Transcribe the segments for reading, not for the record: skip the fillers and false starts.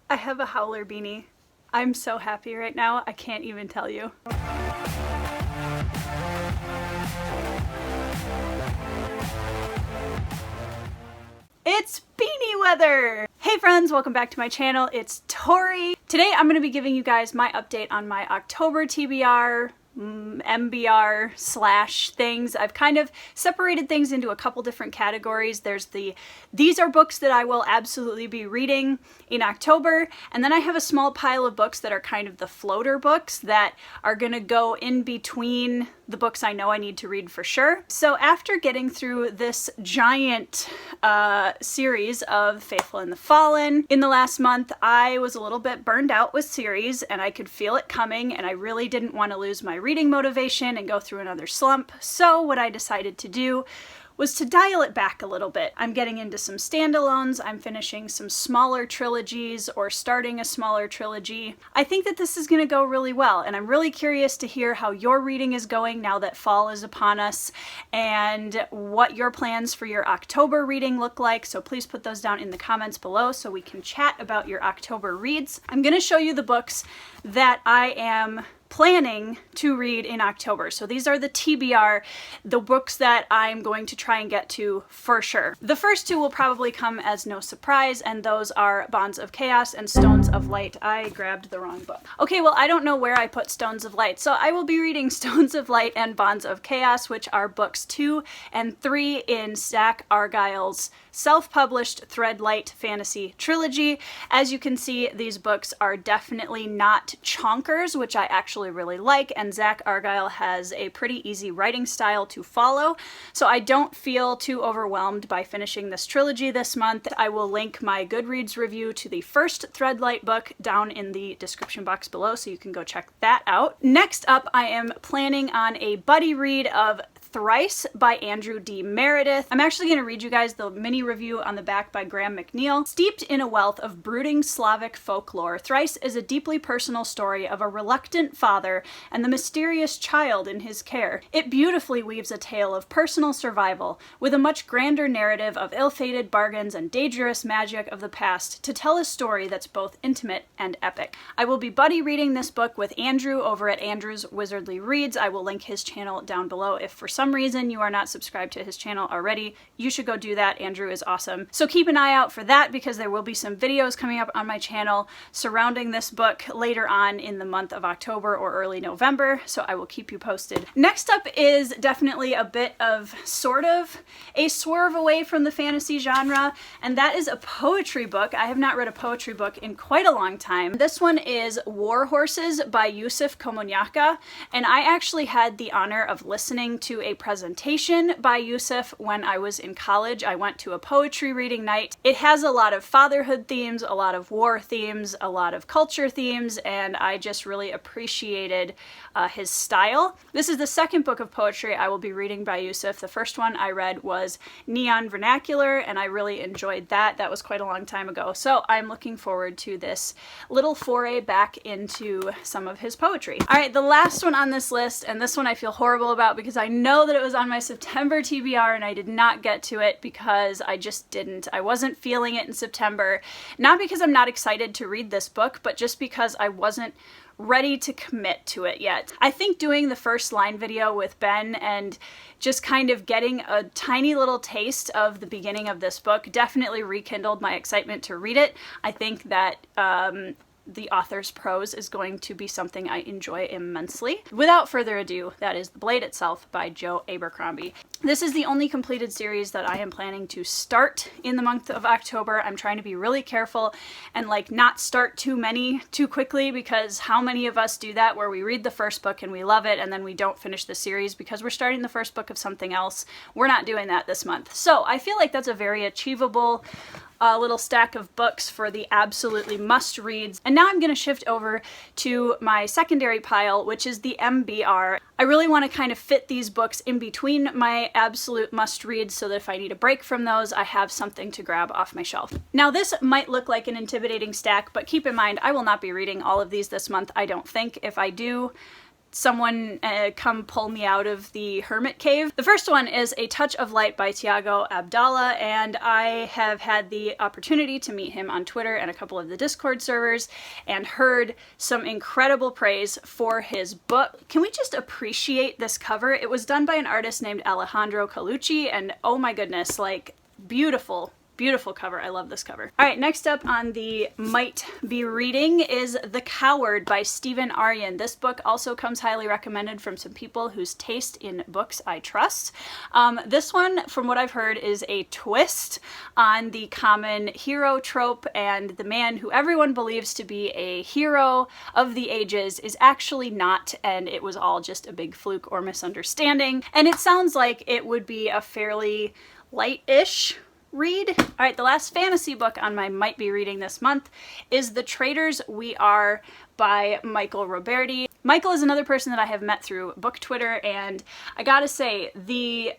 I have a howler beanie. I'm so happy right now, I can't even tell you. It's beanie weather! Hey friends, welcome back to my channel. It's Tori. Today I'm going to be giving you guys my update on my October TBR, MBR slash things. I've kind of separated things into a couple different categories. There's these are books that I will absolutely be reading in October, and then I have a small pile of books that are kind of the floater books that are gonna go in between the books I know I need to read for sure. So after getting through this giant series of Faithful and the Fallen in the last month, I was a little bit burned out with series and I could feel it coming, and I really didn't want to lose my reading motivation and go through another slump. So what I decided to do was to dial it back a little bit. I'm getting into some standalones, I'm finishing some smaller trilogies or starting a smaller trilogy. I think that this is going to go really well, and I'm really curious to hear how your reading is going now that fall is upon us and what your plans for your October reading look like. So please put those down in the comments below so we can chat about your October reads. I'm going to show you the books that I am planning to read in October. So these are the TBR, the books that I'm going to try and get to for sure. The first two will probably come as no surprise, and those are Bonds of Chaos and Stones of Light. I grabbed the wrong book. Okay, well, I don't know where I put Stones of Light, so I will be reading Stones of Light and Bonds of Chaos, which are books 2 and 3 in Zach Argyle's self-published Threadlight fantasy trilogy. As you can see, these books are definitely not chonkers, which I actually really like, and Zach Argyle has a pretty easy writing style to follow, so I don't feel too overwhelmed by finishing this trilogy this month. I will link my Goodreads review to the first Threadlight book down in the description box below, so you can go check that out. Next up, I am planning on a buddy read of Thrice by Andrew D. Meredith. I'm actually going to read you guys the mini review on the back by Graham McNeil. Steeped in a wealth of brooding Slavic folklore, Thrice is a deeply personal story of a reluctant father and the mysterious child in his care. It beautifully weaves a tale of personal survival, with a much grander narrative of ill-fated bargains and dangerous magic of the past to tell a story that's both intimate and epic. I will be buddy reading this book with Andrew over at Andrew's Wizardly Reads. I will link his channel down below. If for some reason you are not subscribed to his channel already, you should go do that. Andrew is awesome. So keep an eye out for that, because there will be some videos coming up on my channel surrounding this book later on in the month of October or early November, so I will keep you posted. Next up is definitely a bit of sort of a swerve away from the fantasy genre, and that is a poetry book. I have not read a poetry book in quite a long time. This one is War Horses by Yusuf Komunyakaa, and I actually had the honor of listening to a presentation by Yusuf when I was in college. I went to a poetry reading night. It has a lot of fatherhood themes, a lot of war themes, a lot of culture themes, and I just really appreciated his style. This is the second book of poetry I will be reading by Yusuf. The first one I read was Neon Vernacular, and I really enjoyed that. That was quite a long time ago, so I'm looking forward to this little foray back into some of his poetry. All right, the last one on this list, and this one I feel horrible about because I know that it was on my September TBR and I did not get to it because I just didn't. I wasn't feeling it in September. Not because I'm not excited to read this book, but just because I wasn't ready to commit to it yet. I think doing the first line video with Ben and just kind of getting a tiny little taste of the beginning of this book definitely rekindled my excitement to read it. I think that the author's prose is going to be something I enjoy immensely. Without further ado, that is The Blade Itself by Joe Abercrombie. This is the only completed series that I am planning to start in the month of October. I'm trying to be really careful and like not start too many too quickly, because how many of us do that where we read the first book and we love it and then we don't finish the series because we're starting the first book of something else. We're not doing that this month. So I feel like that's a very achievable little stack of books for the absolutely must-reads. And now I'm going to shift over to my secondary pile, which is the MBR. I really want to kind of fit these books in between my absolute must-reads so that if I need a break from those, I have something to grab off my shelf. Now this might look like an intimidating stack, but keep in mind I will not be reading all of these this month, I don't think. If I do, someone come pull me out of the hermit cave. The first one is A Touch of Light by Tiago Abdallah, and I have had the opportunity to meet him on Twitter and a couple of the Discord servers and heard some incredible praise for his book. Can we just appreciate this cover? It was done by an artist named Alejandro Colucci, and oh my goodness, like, beautiful. Beautiful cover. I love this cover. All right, next up on the might be reading is The Coward by Stephen Aryan. This book also comes highly recommended from some people whose taste in books I trust. This one, from what I've heard, is a twist on the common hero trope, and the man who everyone believes to be a hero of the ages is actually not, and it was all just a big fluke or misunderstanding. And it sounds like it would be a fairly light-ish read. All right, the last fantasy book on my might be reading this month is The Traitors We Are by Michael Roberti. Michael is another person that I have met through book Twitter, and I gotta say, the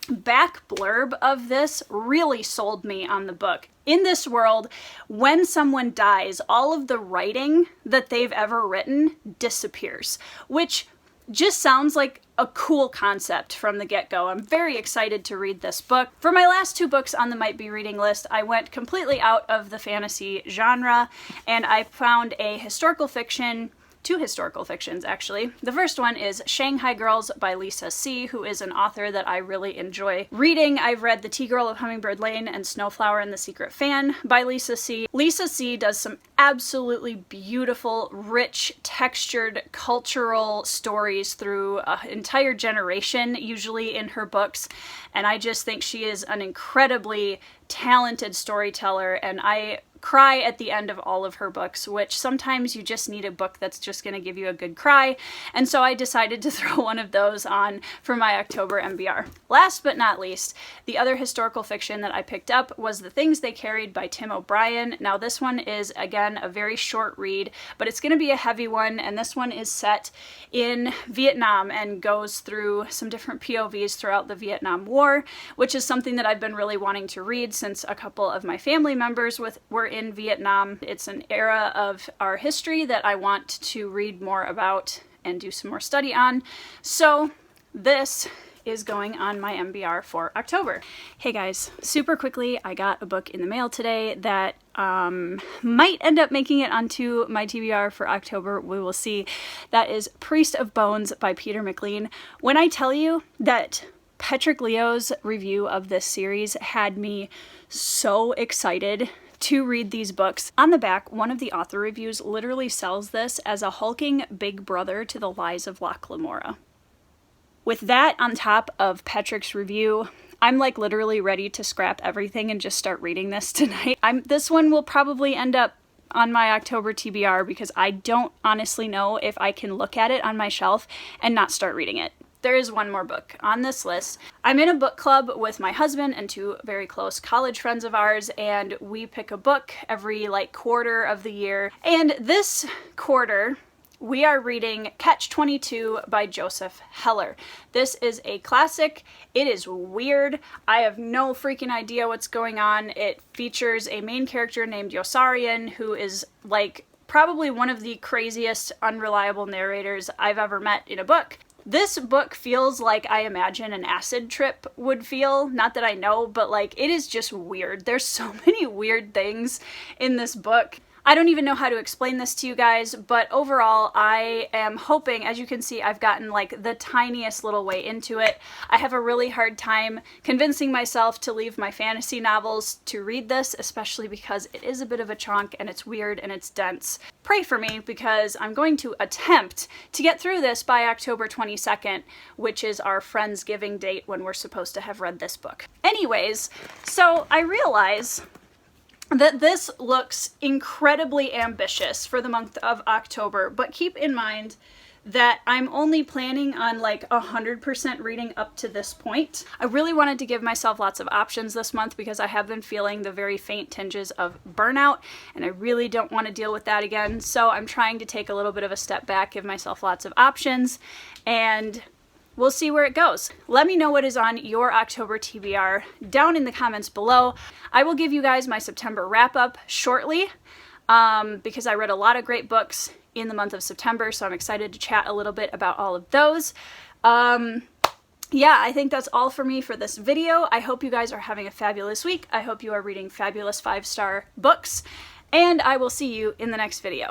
back blurb of this really sold me on the book. In this world, when someone dies, all of the writing that they've ever written disappears, which just sounds like a cool concept from the get-go. I'm very excited to read this book. For my last two books on the might be reading list, I went completely out of the fantasy genre, and I found a historical fiction, two historical fictions actually. The first one is Shanghai Girls by Lisa C., who is an author that I really enjoy reading. I've read The Tea Girl of Hummingbird Lane and Snowflower and the Secret Fan by Lisa C. Lisa C. does some absolutely beautiful, rich, textured, cultural stories through an entire generation, usually in her books, and I just think she is an incredibly talented storyteller, and I cry at the end of all of her books, which sometimes you just need a book that's just going to give you a good cry, and so I decided to throw one of those on for my October MBR. Last but not least, the other historical fiction that I picked up was The Things They Carried by Tim O'Brien. Now this one is, again, a very short read, but it's going to be a heavy one, and this one is set in Vietnam and goes through some different POVs throughout the Vietnam War, which is something that I've been really wanting to read since a couple of my family members were in Vietnam. It's an era of our history that I want to read more about and do some more study on. So this is going on my MBR for October. Hey guys, super quickly, I got a book in the mail today that might end up making it onto my TBR for October. We will see. That is Priest of Bones by Peter McLean. When I tell you that Patrick Leo's review of this series had me so excited to read these books. On the back, one of the author reviews literally sells this as a hulking big brother to The Lies of Locke Lamora. With that on top of Patrick's review, I'm like literally ready to scrap everything and just start reading this tonight. This one will probably end up on my October TBR because I don't honestly know if I can look at it on my shelf and not start reading it. There is one more book on this list. I'm in a book club with my husband and two very close college friends of ours, and we pick a book every quarter of the year. And this quarter, we are reading Catch-22 by Joseph Heller. This is a classic. It is weird. I have no freaking idea what's going on. It features a main character named Yossarian, who is probably one of the craziest, unreliable narrators I've ever met in a book. This book feels like I imagine an acid trip would feel. Not that I know, but it is just weird. There's so many weird things in this book. I don't even know how to explain this to you guys, but overall I am hoping, as you can see, I've gotten the tiniest little way into it. I have a really hard time convincing myself to leave my fantasy novels to read this, especially because it is a bit of a chunk and it's weird and it's dense. Pray for me because I'm going to attempt to get through this by October 22nd, which is our Friendsgiving date when we're supposed to have read this book. Anyways, so I realize that this looks incredibly ambitious for the month of October, but keep in mind that I'm only planning on 100% reading up to this point. I really wanted to give myself lots of options this month because I have been feeling the very faint tinges of burnout, and I really don't want to deal with that again. So I'm trying to take a little bit of a step back, give myself lots of options, and we'll see where it goes. Let me know what is on your October TBR down in the comments below. I will give you guys my September wrap-up shortly. because I read a lot of great books in the month of September, so I'm excited to chat a little bit about all of those. Yeah, I think that's all for me for this video. I hope you guys are having a fabulous week. I hope you are reading fabulous 5-star books, and I will see you in the next video.